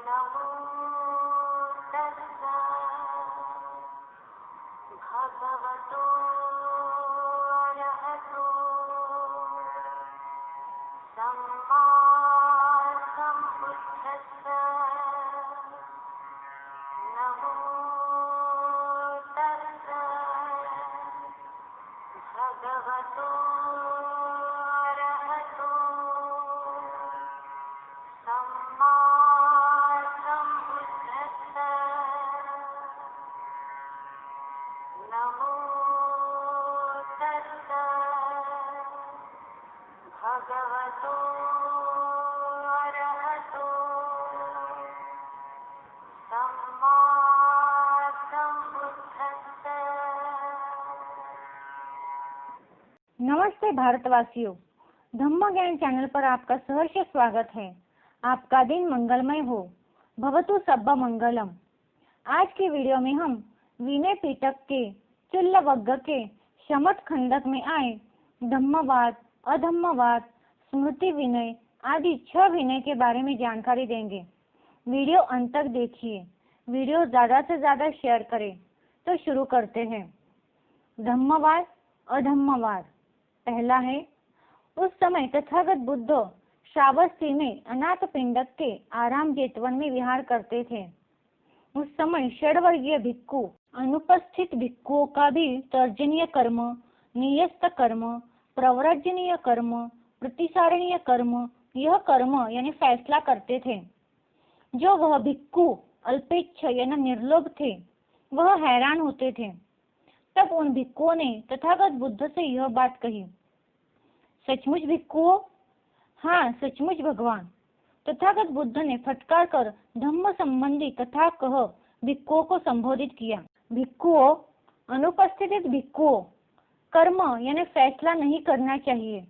नमो तस्सा भगवतो अरहतो सम्मा सम्बुद्धस्सा नमो तस्सा भगवतो अरहतो सम्मा सम्बुद्धस्सा नमो तस्सा भगवतो अरहतो सम्मा सम्बुद्धस्सा। नमस्ते भारतवासियों, धम्म ज्ञान चैनल पर आपका सहर्ष स्वागत है। आपका दिन मंगलमय हो, भवतु सब्बा मंगलम। आज की वीडियो में हम विनय पिटक के चुल्लवग्ग के शमठ खंडक में आए धम्मवाद, अधम्मवाद, स्मृति विनय आदि 6 विनय के बारे में जानकारी देंगे। वीडियो अंत तक देखिए। वीडियो ज्यादा से ज्यादा शेयर करें। तो शुरू करते हैं। धम्मवाद, अधम्मवाद। पहला है, उस समय तथागत बुद्ध श्रावस्ती में अनाथ पिंडक के आराम जेतवन में विहार करते थे। उस समय षड्वर्गीय भिक्खु, अनुपस्थित भिक्खुओं का भी तर्जनीय कर्म, नियस्त कर्म, प्रव्रजनीय कर्म, प्रतिसारणीय कर्म, यह कर्म यानी फैसला करते थे। जो वह भिक्खु अल्पेच्छ यानी निर्लोभ थे, वह हैरान होते थे। तब उन भिक्खुओं ने तथागत बुद्ध से यह बात कही, सचमुच भिक्खुओं? हाँ, सचमुच भगवान। तथागत बुद्ध ने फटकार कर धम्म संबंधी कथा कह भिक्खुओं को संबोधित किया। भिक्खुओं, अनुपस्थित भिक्खुओं, कर्म यानी फैसला नहीं करना चाहिए।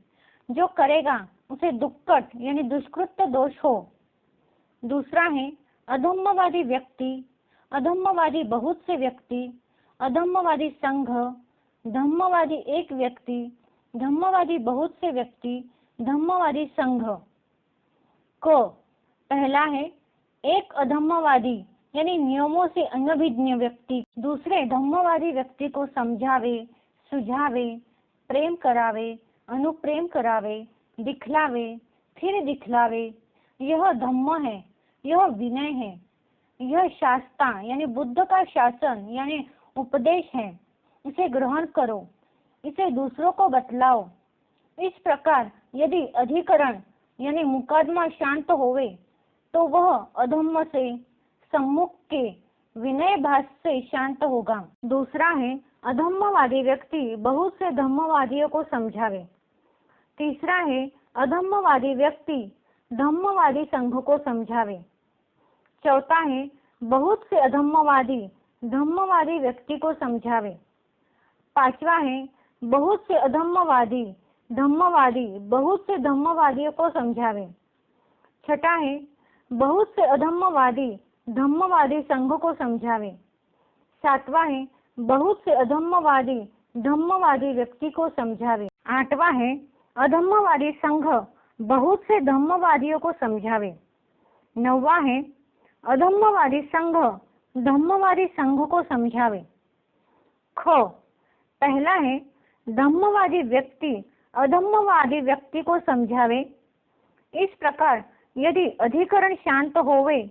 जो करेगा उसे दुक्कट यानी दुष्कृत्य दोष हो। दूसरा है, अधम्मवादी व्यक्ति, अधम्मवादी बहुत से व्यक्ति, अधम्मवादी संघ, धम्मवादी एक व्यक्ति, धम्मवादी बहुत से व्यक्ति, धम्मवादी संघ को। पहला है, एक अधम्मवादी यानी नियमों से अनभिज्ञ व्यक्ति दूसरे धम्मवादी व्यक्ति को समझावे, सुझावे, प्रेम करावे, अनुप्रेम करावे, दिखलावे, फिर दिखलावे। यह धम्म है, यह विनय है, यह शास्ता यानी बुद्ध का शासन यानी उपदेश है। इसे ग्रहण करो, इसे दूसरों को बतलाओ। इस प्रकार यदि अधिकरण यानी मुकदमा शांत होवे तो वह अधम्म से सम्मुख के विनय भास से शांत होगा। दूसरा है, अधम्मवादी व्यक्ति बहुत से धम्मवादियों को समझावे। तीसरा है, अधम्मवादी व्यक्ति धम्मवादी संघ को समझावे। चौथा है, बहुत से अधम्मवादी धम्मवादी व्यक्ति को समझावे। पांचवा है, बहुत से अधम्मवादी धम्मवादी बहुत से धम्मवादियों को समझावे। छठा है, बहुत से अधम्मवादी धम्मवादी संघ को समझावे। सातवां है, बहुत से अधम्मवादी धम्मवादी व्यक्ति को समझावे। आठवां है, अधम्मवादी संघ बहुत से धम्मवादियों को समझावे। नौवां है, अधम्मवादी संघ धम्मवादी संघ को समझावे। ख, पहला है, धम्मवादी व्यक्ति अधम्मवादी व्यक्ति को समझावे। इस प्रकार यदि अधिकरण शांत होवे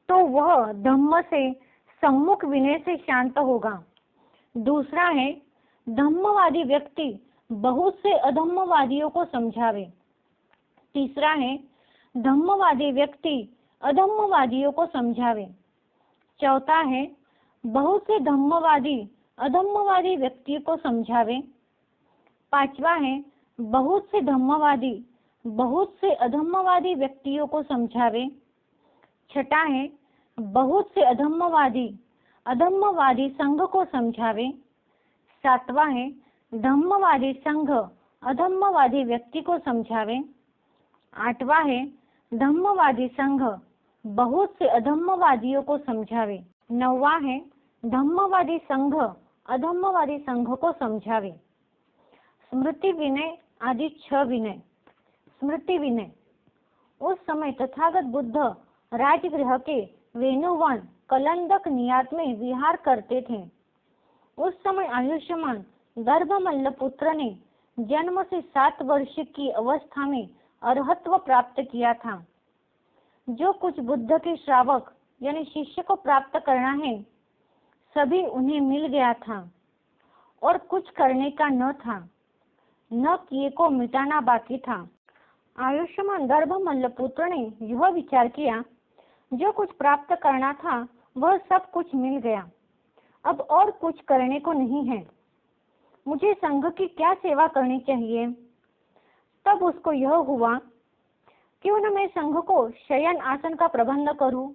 तो वह धम्म से सम्मुख विनय से शांत होगा। दूसरा है, धम्मवादी व्यक्ति बहुत से अधम्मवादियों को समझावे। तीसरा है, धम्मवादी व्यक्ति अधम्मवादियों को समझावे। चौथा है, बहुत से धम्मवादी अधम्मवादी व्यक्ति को समझावे। पांचवा है, बहुत से धम्मवादी बहुत से अधम्मवादी व्यक्तियों को समझावे। छठा है, बहुत से अधम्मवादी अधम्मवादी संघ को समझावे। सातवां है, धम्मवादी संघ अधम्मवादी व्यक्ति को समझावे। आठवां है, धम्मवादी संघ बहुत से अधम्मवादियों को समझावे। नौवां है, धम्मवादी संघ अधम्मवादी संघ को समझावे। स्मृति विनय आदि 6 विनय। स्मृति विनय, उस समय तथागत बुद्ध राजगृह के वेणुवन कलंदक नियात में विहार करते थे। उस समय आयुष्मान गर्भमल्ल पुत्र ने जन्म से 7 वर्ष की अवस्था में अर्हत्व प्राप्त किया था। जो कुछ बुद्ध के श्रावक यानी शिष्य को प्राप्त करना है सभी उन्हें मिल गया था और कुछ करने का न था, न किए को मिटाना बाकी था। आयुष्मान गर्भमल्ल पुत्र ने यह विचार किया, जो कुछ प्राप्त करना था वह सब कुछ मिल गया, अब और कुछ करने को नहीं है, मुझे संघ की क्या सेवा करनी चाहिए। तब उसको यह हुआ, क्यों न मैं संघ को शयन आसन का प्रबंध करूं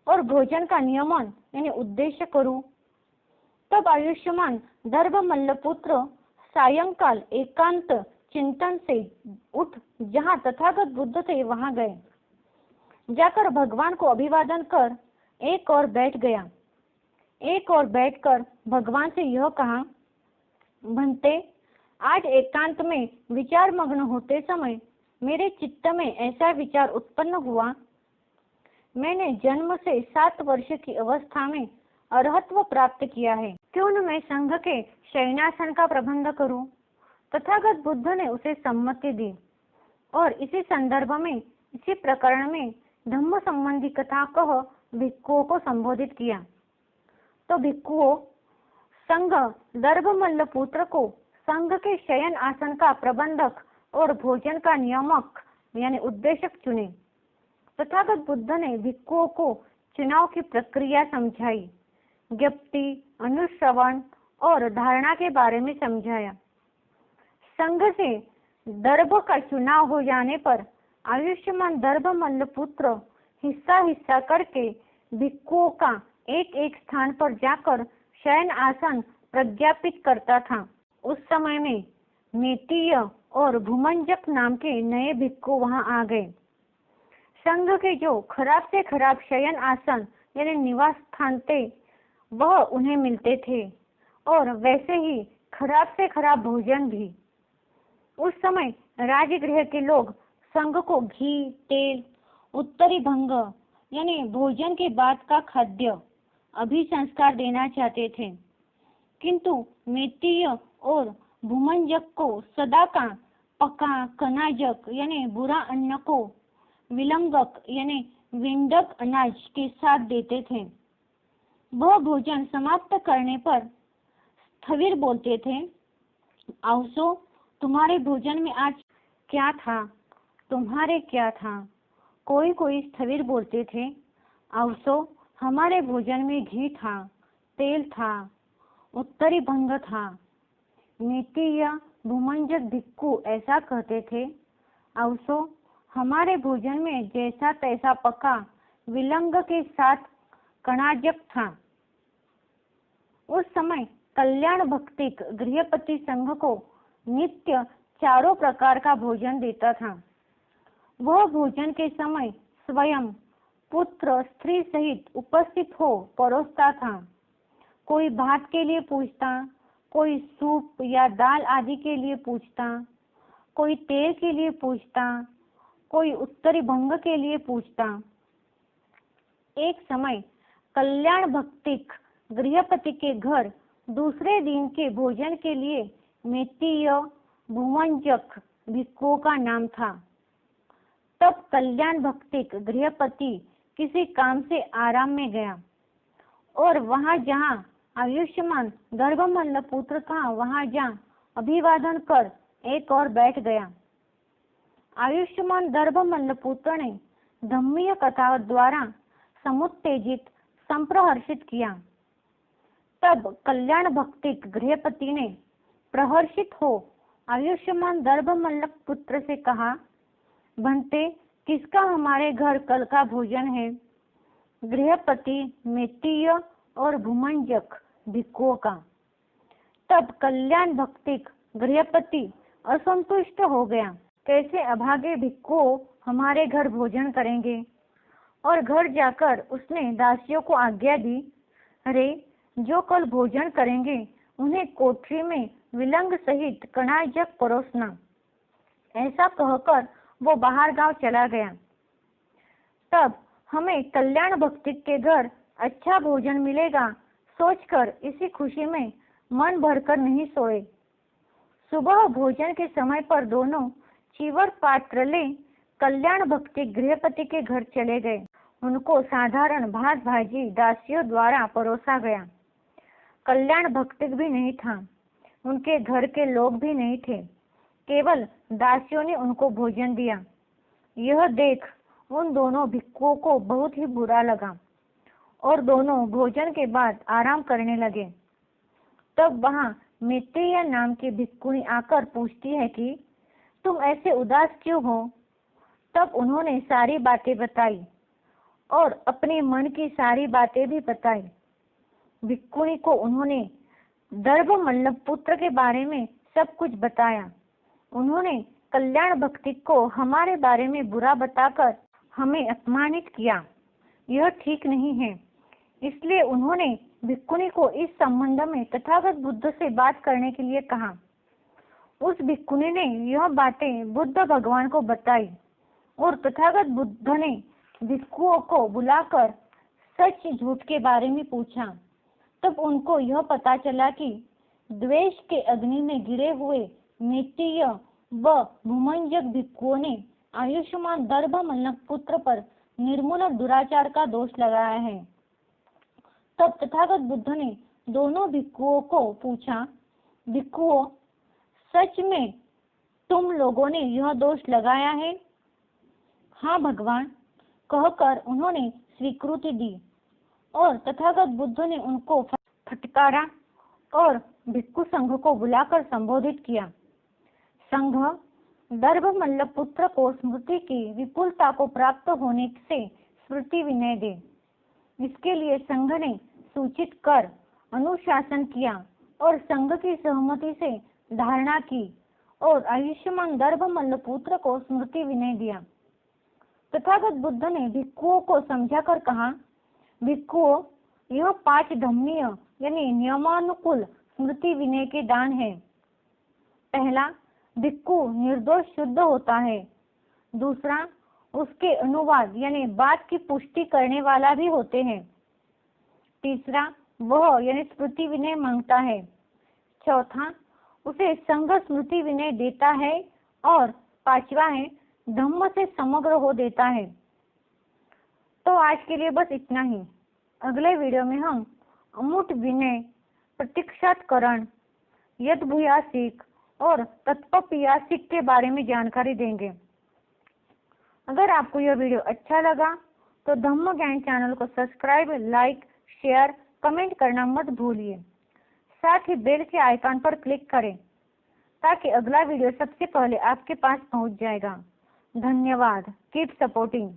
और भोजन का नियमन यानी उद्देश्य करूं। तब आयुष्मान गर्भमल्ल पुत्र सायंकाल एकांत चिंतन से उठ जहाँ तथागत बुद्ध थे वहां गए। जाकर भगवान को अभिवादन कर एक और बैठ गया। एक और बैठकर भगवान से यह कहा, भंते, आज एकांत में विचार मग्न होते समय मेरे चित्त में ऐसा विचार उत्पन्न हुआ, मैंने जन्म से 7 वर्ष की अवस्था में अर्हत्व प्राप्त किया है, क्यों न मैं संघ के शयनासन का प्रबंध करूं। तथागत बुद्ध ने उसे सम्मति दी और इसी संदर्भ में इसी प्रकरण में धम्म संबंधी कथा कह भिक्षुओं को संबोधित किया। तो भिक्षुओं संघ गर्भमल्ल पुत्र को संघ के शयन आसन का प्रबंधक और भोजन का नियामक यानी उद्देशक चुने। तथागत बुद्ध ने भिक्षुओं को चुनाव की प्रक्रिया समझाई, ज्ञप्ति, अनुश्रवण और धारणा के बारे में समझाया। संघ से दर्भ का चुनाव हो जाने पर आयुष्मान गर्भमल्ल पुत्र हिस्सा हिस्सा करके भिक्षुओं का एक एक स्थान पर जाकर शयन आसन प्रज्ञापित करता था। उस समय में मेतीय और भूमंजक नाम के नए भिक्षु वहां आ गए। संघ के जो खराब से खराब शयन आसन यानी निवास स्थान थे वह उन्हें मिलते थे और वैसे ही खराब से खराब भोजन भी। उस समय राजगृह के लोग संघ को घी, तेल, उत्तरी भंग यानी भोजन के बाद का खाद्य अभिसंस्कार देना चाहते थे, किंतु मेतीय और भूमंजक को सदा का पका कनाजक यानी बुरा अन्न को विलंगक यानी विंडक अनाज के साथ देते थे। वह भोजन समाप्त करने पर स्थविर बोलते थे, आवसो तुम्हारे भोजन में आज क्या था, तुम्हारे क्या था। कोई कोई स्थविर बोलते थे, आवसो हमारे भोजन में घी था, तेल था, उत्तरी भंग था। मेतीय भूमंजक भिक्षु ऐसा कहते थे, आवसो हमारे भोजन में जैसा तैसा पका विलंग के साथ कणाजक था। उस समय कल्याण भक्तिक गृहपति संघ को नित्य चारों प्रकार का भोजन देता था। वह भोजन के समय स्वयं पुत्र स्त्री सहित उपस्थित हो परोसता था। कोई भात के लिए पूछता, कोई सूप या दाल आदि के लिए पूछता, कोई तेल के लिए पूछता, कोई उत्तरी भंग के लिए पूछता। एक समय कल्याण भक्तिक गृहपति के घर दूसरे दिन के भोजन के लिए मेतीय भूमंजक भिक्षुओं का नाम था। तब कल्याण भक्तिक गृहपति किसी काम से आराम में गया और वहां जहां आयुष्मान गर्भमल्ल पुत्र था वहां जा अभिवादन कर एक और बैठ गया। आयुष्मान गर्भमल्ल पुत्र ने धम्मीय कथा द्वारा समुत्तेजित संप्रहर्षित किया। तब कल्याण भक्तिक गृहपति ने प्रहर्षित हो आयुष्मान गर्भमल्ल पुत्र से कहा, भंते, किसका हमारे घर कल का भोजन है। गृहपति मेतीय और भूमंजक भिक्षुओं का। तब कल्याण भक्तिक गृहपति असंतुष्ट हो गया, कैसे अभागे भिक्षुओं हमारे घर भोजन करेंगे। और घर जाकर उसने दासियों को आज्ञा दी, अरे जो कल भोजन करेंगे उन्हें कोठरी में विलंग सहित कणाजक परोसना। ऐसा कहकर वो बाहर गांव चला गया। तब हमें कल्याण भक्ति के घर अच्छा भोजन मिलेगा सोचकर इसी खुशी में मन भरकर नहीं सोए। सुबह भोजन के समय पर दोनों चीवर पात्र ले कल्याण भक्ति गृहपति के घर चले गए। उनको साधारण भात भाजी दासियों द्वारा परोसा गया। कल्याण भक्ति भी नहीं था, उनके घर के लोग भी नहीं थे, केवल दासियों ने उनको भोजन दिया। यह देख उन दोनों भिक्षुओं को बहुत ही बुरा लगा और दोनों भोजन के बाद आराम करने लगे। तब वहां मैत्रेयी नाम की भिक्षुणी आकर पूछती है कि तुम ऐसे उदास क्यों हो। तब उन्होंने सारी बातें बताई और अपने मन की सारी बातें भी बताई। भिक्षुणी को उन्होंने दर्भमल्ल पुत्र के बारे में सब कुछ बताया। उन्होंने कल्याण भक्ति को हमारे बारे में बुरा बताकर हमें अपमानित किया, यह ठीक नहीं है। इसलिए उन्होंने भिक्षुणी को इस संबंध में तथागत बुद्ध से बात करने के लिए कहा। उस भिक्षुणी ने यह बातें बुद्ध भगवान को बताई और तथागत बुद्ध ने भिक्षुओं को बुलाकर सच झूठ के बारे में पूछा। तब उनको यह पता चला कि द्वेष के अग्नि में गिरे हुए मैत्रेयी व भूमंजक भिक्षुओं ने आयुष्मान दर्भमल्ल पुत्र पर निर्मूल दुराचार का दोष लगाया है। तब तथागत बुद्ध ने दोनों भिक्षुओं को पूछा, भिक्षुओं, सच में तुम लोगों ने यह दोष लगाया है? हाँ भगवान, कहकर उन्होंने स्वीकृति दी और तथागत बुद्ध ने उनको फटकारा और भिक्षु संघ को बुलाकर संबोधित किया। संघ दर्भमल्ल पुत्र को स्मृति की विपुलता को प्राप्त होने से स्मृति विनय दे। इसके लिए संघ ने सूचित कर अनुशासन किया और संघ की सहमति से धारणा की और आयुष्मान दर्भमल्ल पुत्र को स्मृति विनय दिया। तथागत बुद्ध ने भिक्षुओं को समझाकर कहा, भिक्षुओं, यह 5 धम्मीय यानी नियमानुकूल स्मृति विनय के दान है। पहला, भिक्षु निर्दोष शुद्ध होता है। दूसरा, उसके अनुवाद यानी बात की पुष्टि करने वाला भी होते हैं। तीसरा, वह यानी स्मृति विनय मांगता है। चौथा, उसे संघ स्मृति विनय देता है और पांचवा है धम्म से समग्र हो देता है। तो आज के लिए बस इतना ही। अगले वीडियो में हम अमूढ़ विनय, प्रतीक्षात्करण, यद्भूयासिक और तत्पपीयासिक के बारे में जानकारी देंगे। अगर आपको यह वीडियो अच्छा लगा तो धम्म ज्ञान चैनल को सब्सक्राइब, लाइक, शेयर, कमेंट करना मत भूलिए। साथ ही बेल के आइकन पर क्लिक करें ताकि अगला वीडियो सबसे पहले आपके पास पहुंच जाएगा। धन्यवाद। Keep supporting.